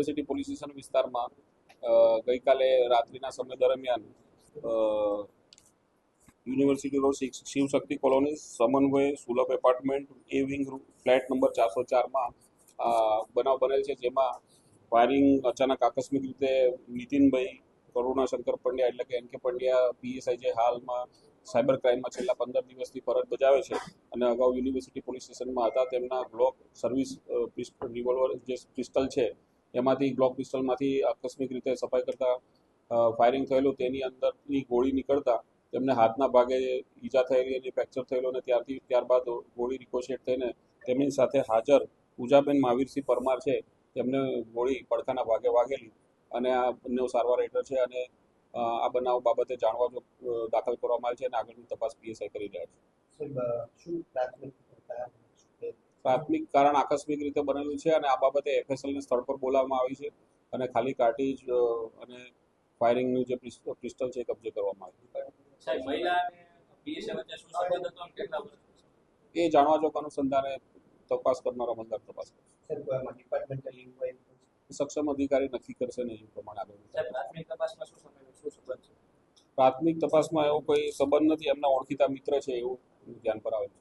University police station વિસ્તારમાં ગઈકાલે રાત્રિના સમય દરમિયાન યુનિવર્સિટી રોડ શિવશક્તિ કોલોની સમન્વય સુલભ એપાર્ટમેન્ટ એ વિંગ ફ્લેટ નંબર 404માં બનાવ બનેલ છે, જેમાં ફાયરિંગ અચાનક આકસ્મિક રીતે નીતિનભાઈ કરુણાશંકર પંડ્યા એટલે કે એનકે પંડ્યા પીએસઆઈ જે હાલમાં સાયબર ક્રાઇમમાં છેલ્લા 15 દિવસથી ફરજ બજાવે છે અને અગાઉ યુનિવર્સિટી પોલીસ સ્ટેશનમાં હતા, તેમના ગ્લોક સર્વિસ રિવોલ્વર જે પિસ્ટલ છે એમાંથી ગ્લોક પિસ્ટલમાંથી આકસ્મિક રીતે સફાઈ કરતા ફાયરિંગ થયેલું, તેની અંદરની ગોળી નીકળતા તેમને હાથના ભાગે ઈજા થયેલી અને ફ્રેક્ચર થયેલો અને ત્યારબાદ ગોળી રિકોશેટ થઈને તેમની સાથે હાજર પૂજાબેન મહાવીરસિંહ પરમાર છે તેમને ગોળી પડખાના ભાગે વાગેલી અને આ બંને સારવાર હેઠળ છે અને આ બનાવ બાબતે જાણવા દાખલ કરવામાં આવે છે અને આગળની તપાસ પીએસઆઈ કરી રહ્યા છે. પ્રાથમિક કારણ આકસ્મિક રીતે બનેલું છે અને આ બાબતે એફએસએલને સ્થળ પર બોલાવવામાં આવી છે અને ખાલી કાર્ટીજ અને ફાયરિંગનું જે પિસ્ટલ છે કબજે કરવામાં આવ્યું એ જાણવા જોગ અનુસંધાને તપાસ કરનારા અમલદાર તપાસ કરશે. સક્ષમ અધિકારી નક્કી કરશે ને એ પ્રમાણે આગળ. પ્રાથમિક તપાસમાં એવો કોઈ સંબંધ નથી, એમના ઓળખીતા મિત્ર છે એવું ધ્યાન પર આવે છે.